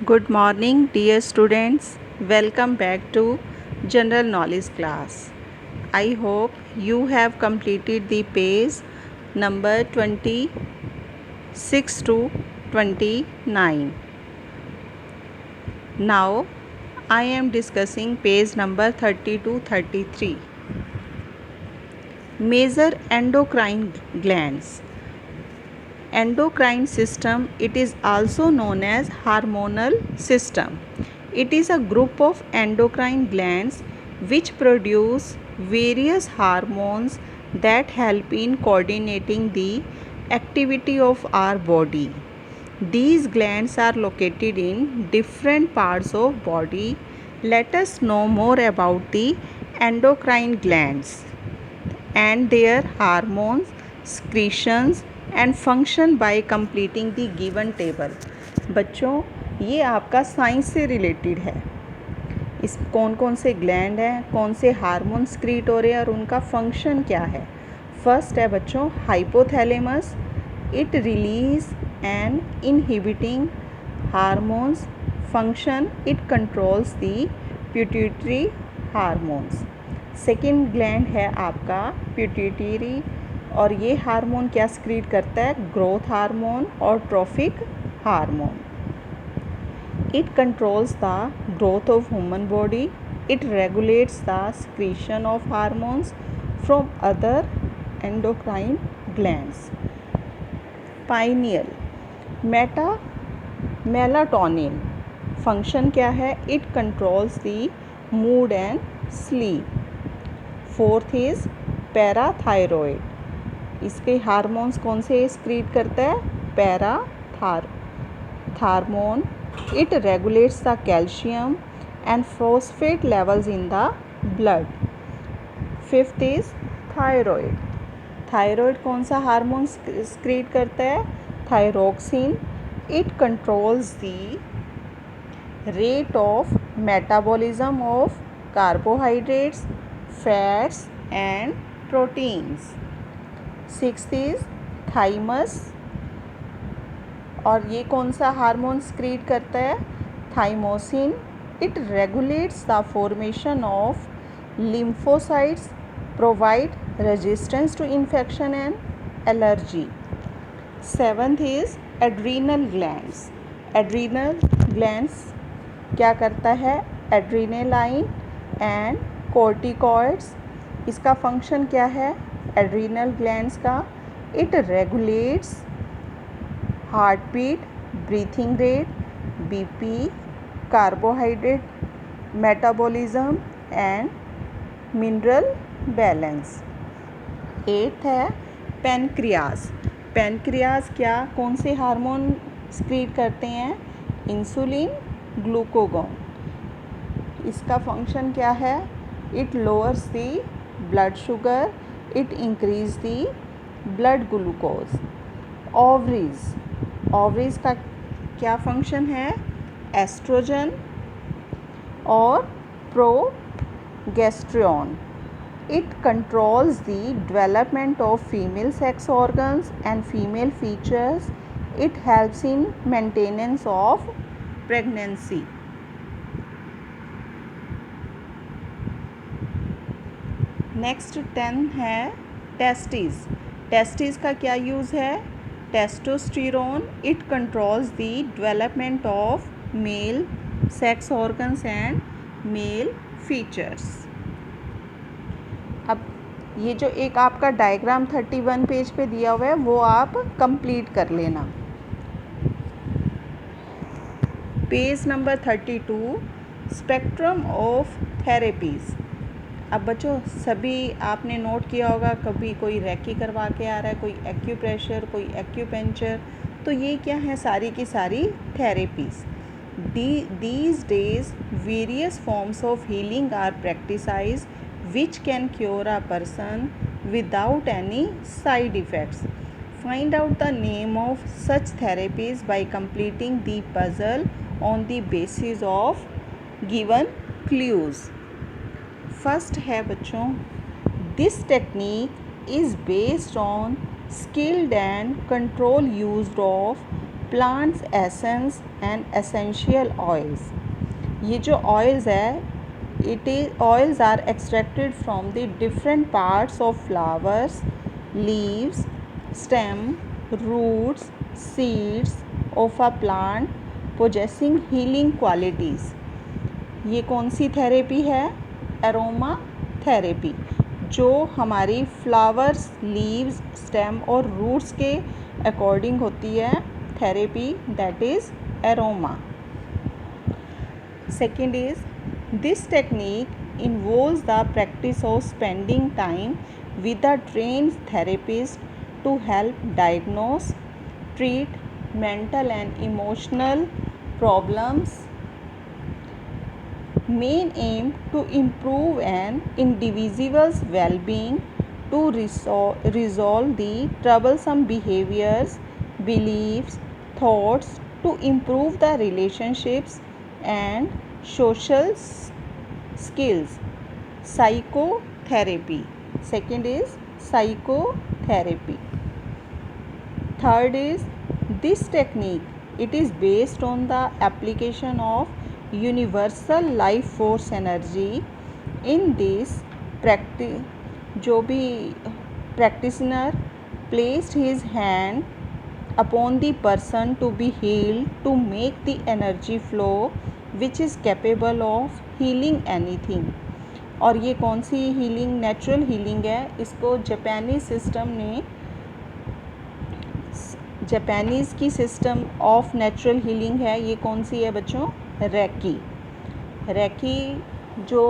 Good morning, dear students. Welcome back to General Knowledge class. I hope you have completed the page number 26 to 29. Now, I am discussing page number 30 to 33. Major endocrine glands. Endocrine system, it is also known as hormonal system. It is a group of endocrine glands which produce various hormones that help in coordinating the activity of our body. These glands are located in different parts of body. Let us know more about the endocrine glands and their hormones, secretions and function by completing the given table. बच्चों, ये आपका science से related है. इस कौन कौन से gland हैं, कौन से हार्मोन स्क्रीट हो रहे हैं और उनका फंक्शन क्या है. फर्स्ट है बच्चों hypothalamus. It release and inhibiting hormones function. It controls the pituitary hormones. Second gland है आपका पिट्यूटरी और ये हार्मोन क्या स्क्रीट करता है, ग्रोथ हार्मोन और trophic hormone. It controls the growth of human body. It regulates the secretion of hormones from other endocrine glands. Pineal. Melatonin. Function क्या है? It controls the mood and sleep. Fourth is parathyroid. इसके hormones कौन से स्क्रीट करता है? Parathormone. It regulates the calcium and phosphate levels in the blood. Fifth is thyroid. Thyroid कौन सा hormone secrete करता है? Thyroxine. It controls the rate of metabolism of carbohydrates, fats and proteins. Sixth is thymus. और ये कौन सा hormone secrete करता है? Thymosin. It regulates the formation of lymphocytes, provide resistance to infection and allergy. Seventh is adrenal glands. Adrenal glands क्या करता है? Adrenaline and corticoids. इसका फंक्शन क्या है एड्रीनल ग्लैंड्स का? It regulates heart beat, breathing rate, BP, carbohydrate metabolism and mineral balance. Eighth है pancreas. Pancreas क्या कौन से हार्मोन स्क्रीट करते हैं? Insulin, glucagon. इसका फंक्शन क्या है? It lowers the blood sugar. It increase the blood glucose. Ovaries. Ovaries का क्या फंक्शन है? एस्ट्रोजन और progesterone. It controls the development of female sex organs and female features. It helps in maintenance of pregnancy. Next 10 है testis. Testis का क्या use है? Testosterone. It controls the development of male sex organs and male features. अब ये जो एक आपका diagram 31 page पे दिया हुआ है वो आप कंप्लीट कर लेना. Page number 32 spectrum of therapies. अब बच्चों सभी आपने नोट किया होगा, कभी कोई रेकी करवा के आ रहा है, कोई एक्यूप्रेशर, कोई एक्यूपेंचर. तो ये क्या है? सारी की सारी therapies. These days various forms of healing are practiced which can cure a person without any side effects. Find out the name of such therapies by completing the puzzle on the basis of given clues. First है बच्चों this technique is based on skilled and control use of plants essence and essential oils. ये जो oils है, oils are extracted from the different parts of flowers, leaves, stem, roots, seeds of a plant possessing healing qualities. ये कौन सी therapy है? Aroma therapy, जो हमारी flowers, leaves, stem और roots के अकॉर्डिंग होती है therapy, that is aroma. Second is, this technique involves the practice of spending time with a trained therapist to help diagnose, treat mental and emotional problems. Main aim to improve an individual's well-being, to resolve the troublesome behaviors, beliefs, thoughts, to improve the relationships and social skills. Psychotherapy. Second is psychotherapy. Third is, this technique, it is based on the application of universal life force energy. In this practice, जो भी practitioner placed his hand upon the person to be healed to make the energy flow which is capable of healing anything. और ये कौन सी healing? Natural healing है. इसको Japanese system ने, Japanese की system of natural healing है. ये कौन सी है बच्चों? रेकी. रेकी जो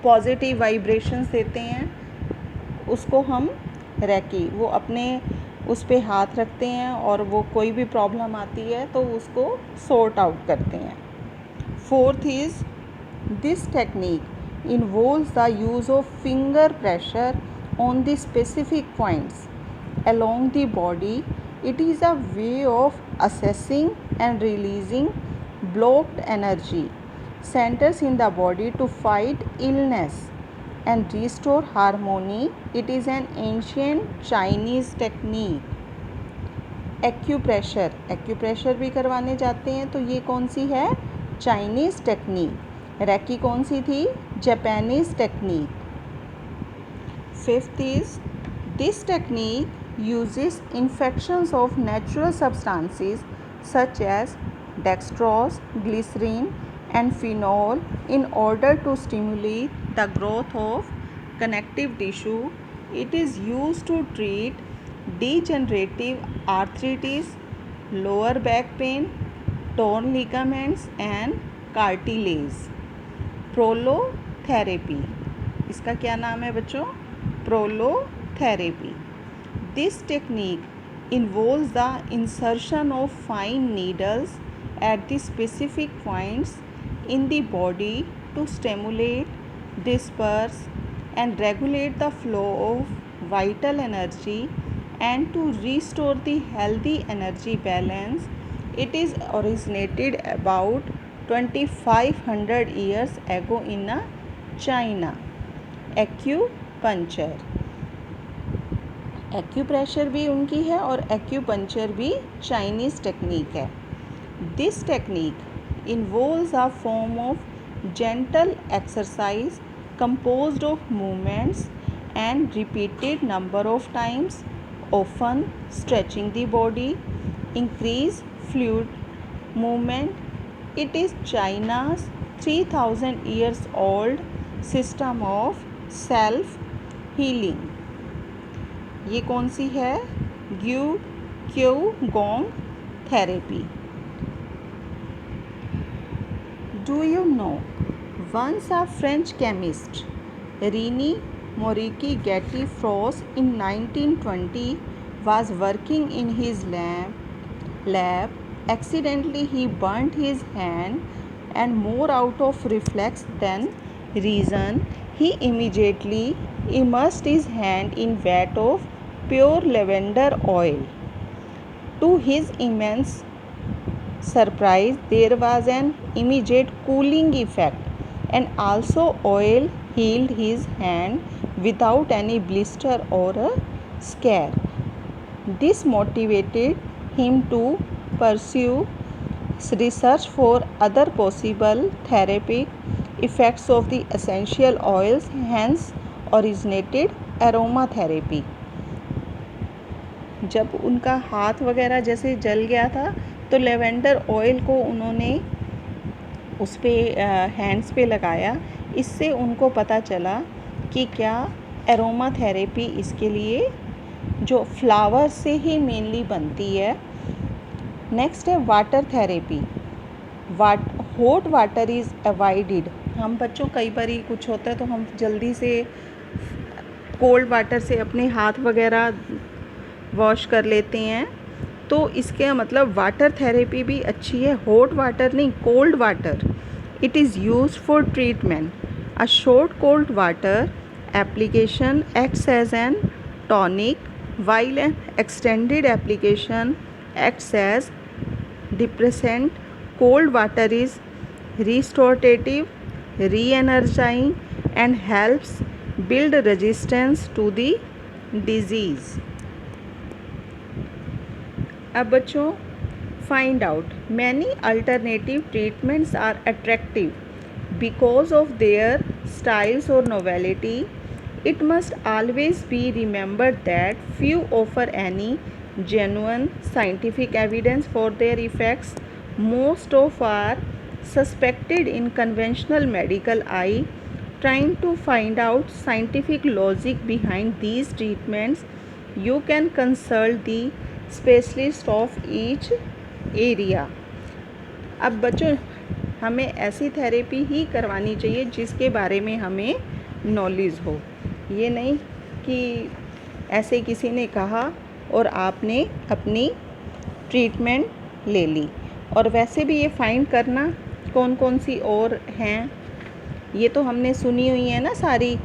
पॉजिटिव वाइब्रेशंस देते हैं उसको हम रेकी, वो अपने उस पे हाथ रखते हैं और वो कोई भी प्रॉब्लम आती है तो उसको सॉर्ट आउट करते हैं. Fourth is, this technique involves the use of finger pressure on the specific points along the body. It is a way of assessing and releasing blocked energy centers in the body to fight illness and restore harmony. It is an ancient Chinese technique. Acupressure, acupressure भी करवाने जाते हैं तो ये कौन सी है? Chinese technique. Recce कौन सी थी? Japanese technique. Fifth is, this technique uses infections of natural substances such as dextrose, glycerin and phenol in order to stimulate the growth of connective tissue. It is used to treat degenerative arthritis, lower back pain, torn ligaments and cartilage. Prolotherapy, इसका क्या नाम है बच्चों? Prolotherapy. This technique involves the insertion of fine needles at the specific points in the body to stimulate, disperse and regulate the flow of vital energy and to restore the healthy energy balance. It is originated about 2500 years ago in China. Acupuncture, acupressure भी उनकी है और acupuncture भी Chinese technique है. This technique involves a form of gentle exercise composed of movements and repeated number of times, often stretching the body, increase fluid movement. It is China's 3000 years old system of self healing. ये कौन सी है? क्यूगोंग therapy. Do you know, once a French chemist, René Moriki-Getty-Fros, in 1920 was working in his lab. Accidentally he burnt his hand, and more out of reflex than reason, he immediately immersed his hand in vat of pure lavender oil. To his immense surprise, there was an immediate cooling effect, and also oil healed his hand without any blister or a scare. This motivated him to pursue research for other possible therapeutic effects of the essential oils, hence originated aromatherapy. जब उनका हाथ वगैरह जैसे जल गया था तो lavender oil को उन्होंने उस पर हैंड्स पे लगाया। इससे उनको पता चला कि क्या एरोमा थेरेपी इसके लिए जो फ्लावर से ही मेनली बनती है। नेक्स्ट है water therapy. Hot water is avoided. हम बच्चों कई बार कुछ होता है तो हम जल्दी से कोल्ड वाटर से अपने हाथ वगैरह वॉश कर लेते हैं, तो इसके मतलब वाटर थेरेपी भी अच्छी है। हॉट वाटर नहीं, cold water. It is used for treatment. A short cold water application acts as an tonic, while an extended application acts as depressant. Cold water is restorative, re-energizing, and helps build resistance to the disease. अब बच्चों find out many alternative treatments are attractive because of their styles or novelty. It must always be remembered that few offer any genuine scientific evidence for their effects. Most of are suspected in conventional medical eye. Trying to find out scientific logic behind these treatments, you can consult the specialist of each area. अब बच्चों हमें ऐसी therapy ही करवानी चाहिए जिसके बारे में हमें नॉलेज हो। ये नहीं कि ऐसे किसी ने कहा और आपने अपनी ट्रीटमेंट ले ली। और वैसे भी ये फाइंड करना कौन कौन सी और हैं, ये तो हमने सुनी हुई है ना सारी।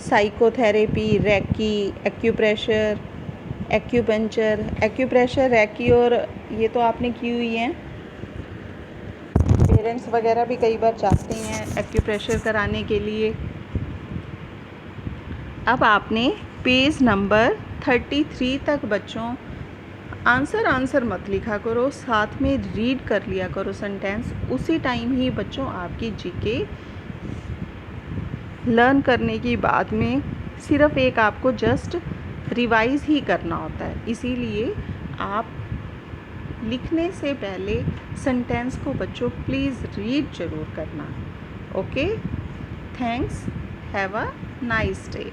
Psychotherapy, reiki, acupressure, acupuncture, acupressure, reiki, और ये तो आपने की हुई है। पेरेंट्स वगैरह भी कई बार चाहते हैं एक्यूप्रेशर कराने के लिए। अब आपने पेज नंबर 33 तक बच्चों आंसर मत लिखा करो, साथ में रीड कर लिया करो सेंटेंस। उसी टाइम ही बच्चों आपकी जीके लर्न करने की बाद में सिर्फ एक आपको जस्ट रिवाइज ही करना होता है। इसीलिए आप लिखने से पहले सेंटेंस को बच्चों प्लीज़ रीड ज़रूर करना। Okay, thanks, have a nice day.